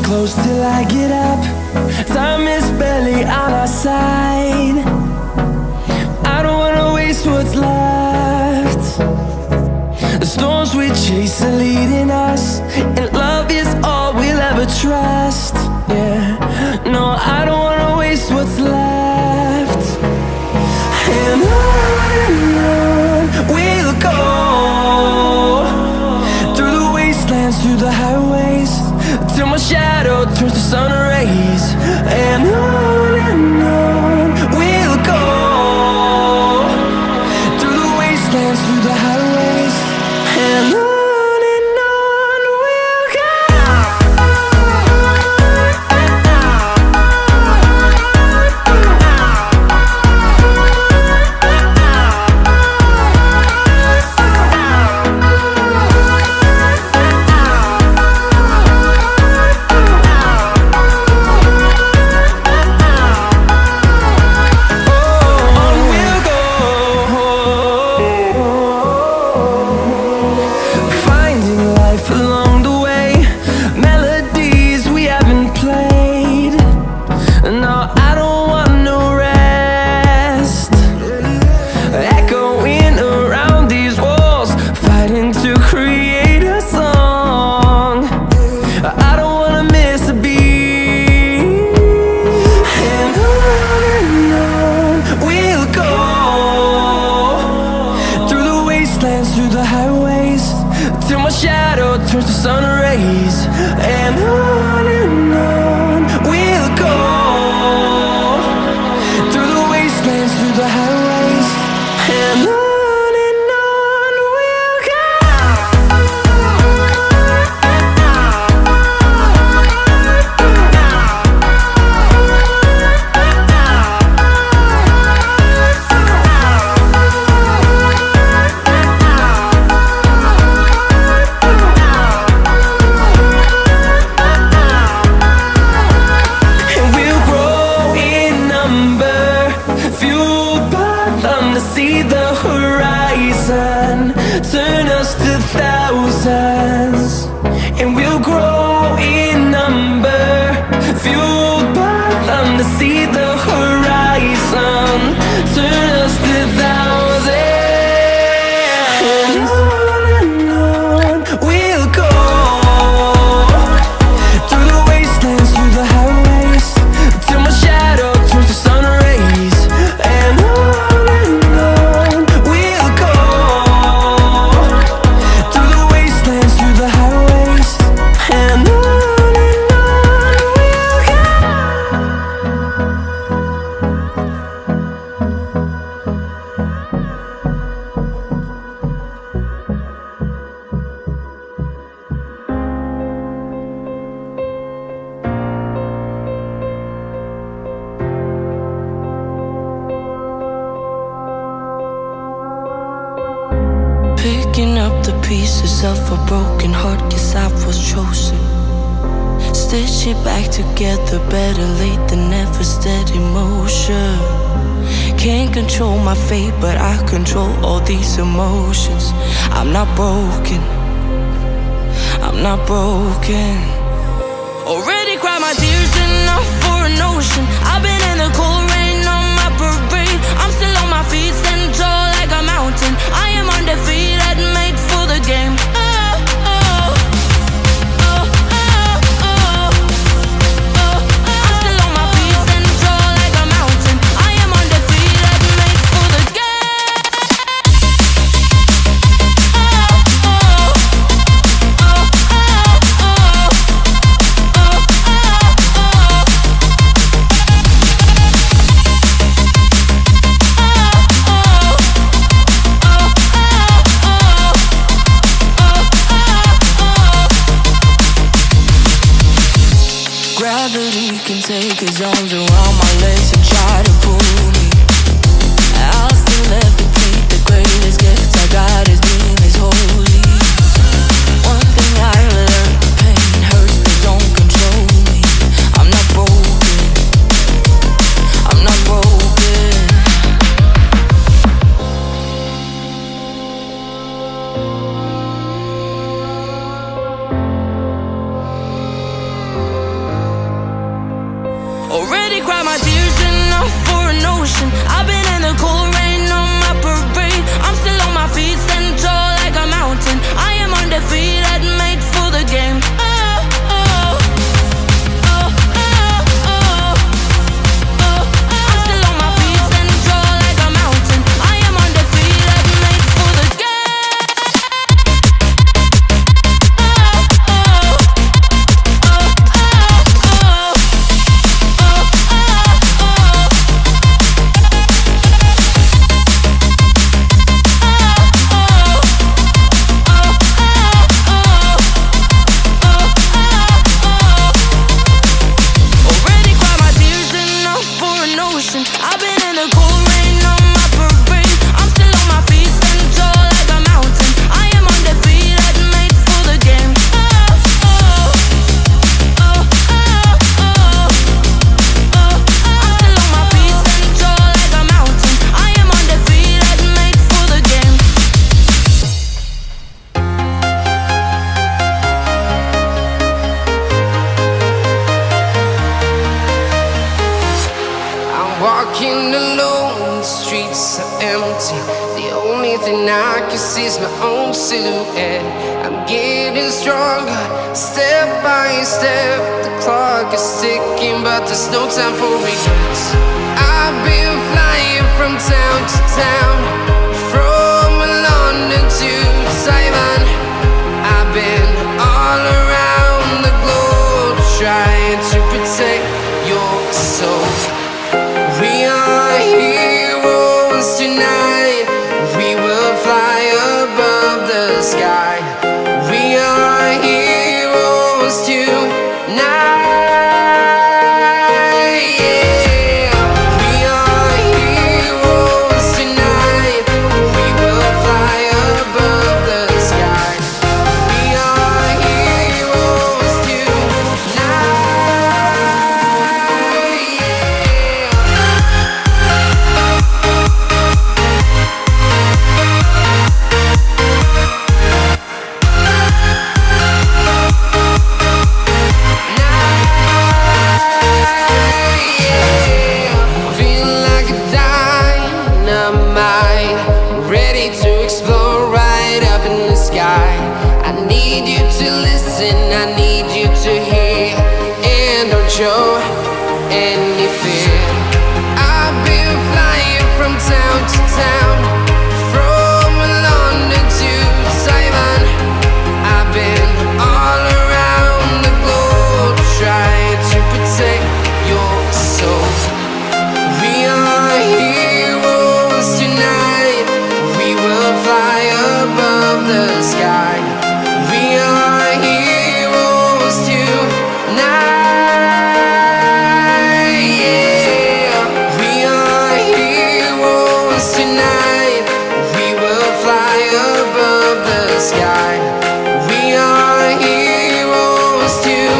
close till I get up. Time is barely on our side. I don't wanna waste what's left. The storms we chase are leading us, and love is all we'll ever trust. Yeah, no, I don't wanna waste what's left. And on we'll go, through the wastelands, through the highways, till my shadow turns to sun rays. And on we'll go, through the wastelands, through the highways, and on we'll go. Through the highways, till my shadow turns to sun rays. And on we'll go, through the wastelands, through the highways, and on we'll go. See the horizon, turn us to thousands, and we'll grow in number, fueled by them. To see the horizon, turn us to thousands, and on we'll go, through the wastelands, through the highways, till my shadow turns to sun rays. And on picking up the pieces of a broken heart, guess I was chosen. Stitch it back together, better late than never, steady motion. Can't control my fate, but I control all these emotions. I'm not broken, I'm not broken. Already cried my tears enough for an ocean. I've been in the cold rain on my parade. I'm still on my feet, stand tall like a mountain. I am undefeated, made for the game. Gravity can take his arms around my legs and try to pull me. I'll still levitate. The greatest gift I got is being is holy. One thing I learned, pain hurts but don't control me. I'm not broken, I'm not broken. ocean. I've been in the cold rain on my parade. I'm still on my feet, stand tall like a mountain. I am undefeated, made for the game. Walking alone, the streets are empty. The only thing I can see is my own silhouette. I'm getting stronger, step by step. The clock is ticking, but there's no time for regrets. I've been flying from town to town, from London to Taiwan. I've been all around the globe, trying to protect your soul. We are heroes tonight. We will fly above the sky. We are heroes tonight. Yeah. We are heroes tonight. We will fly above the sky. We are heroes tonight. I need you to listen, I need you to hear, and don't show any fear. I've been flying from town to town, from London to Taiwan. I've been all around the globe, trying to protect your soul. We are heroes tonight. We will fly above the sky. We are heroes tonight. Yeah. We are heroes tonight. We will fly above the sky. We are heroes tonight.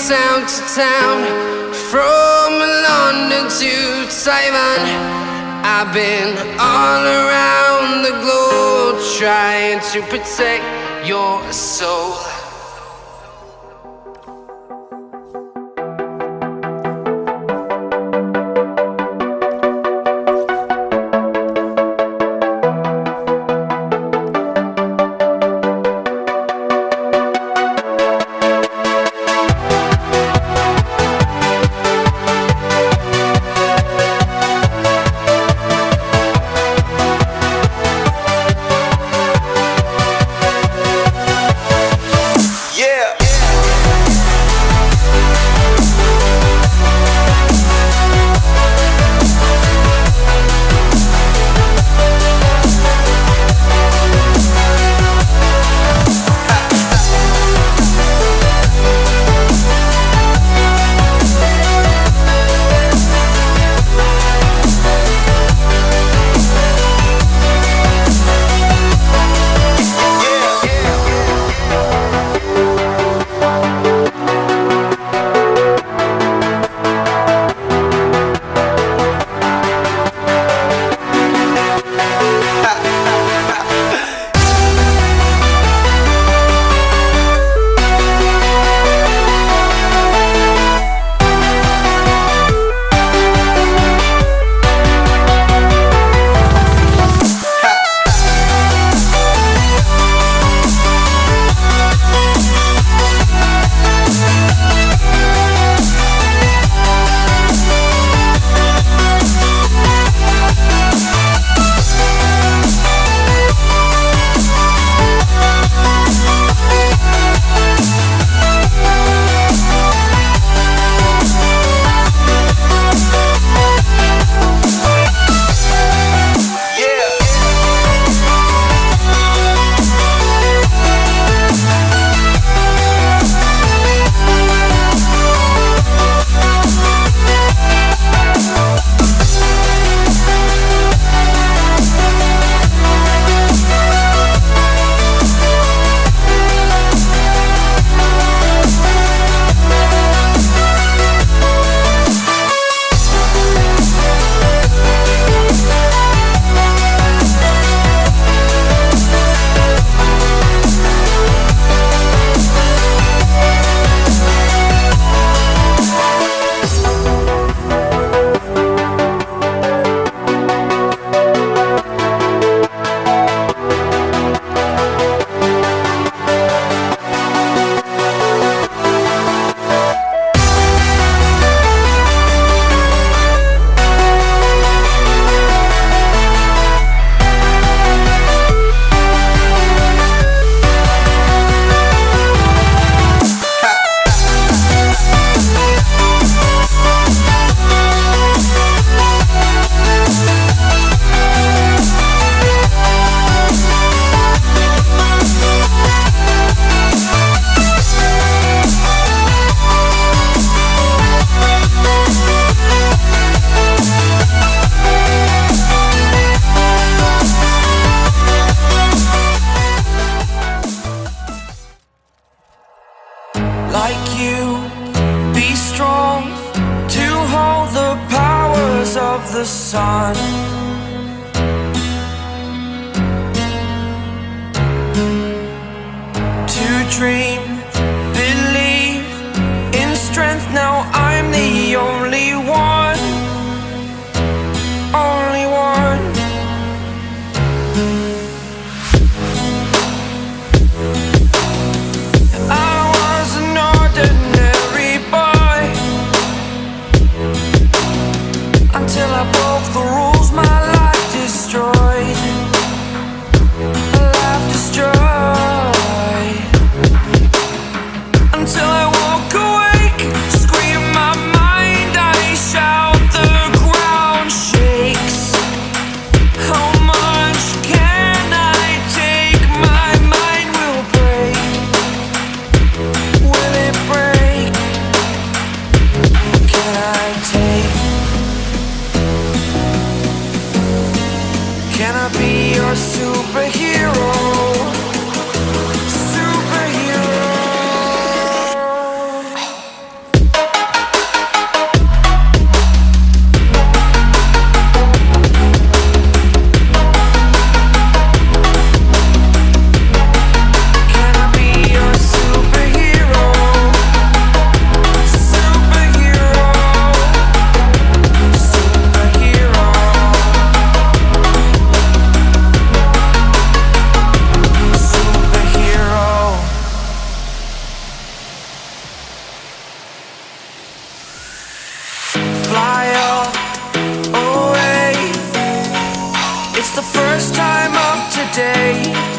Town to town, from London to Taiwan. I've been all around the globe, trying to protect your soul. dream. Believe in strength, now I'm the only one. Only one. I was an ordinary boy until I broke the rules, my life destroyed. Life destroyed. Until I walk awake, scream my mind, I shout, the ground shakes. How much can I take? My mind will break. Will it break? Can I take? Can I be your superhero? Superhero. Can I be your superhero? Superhero. Superhero. Superhero. Fly away. It's the first time of today.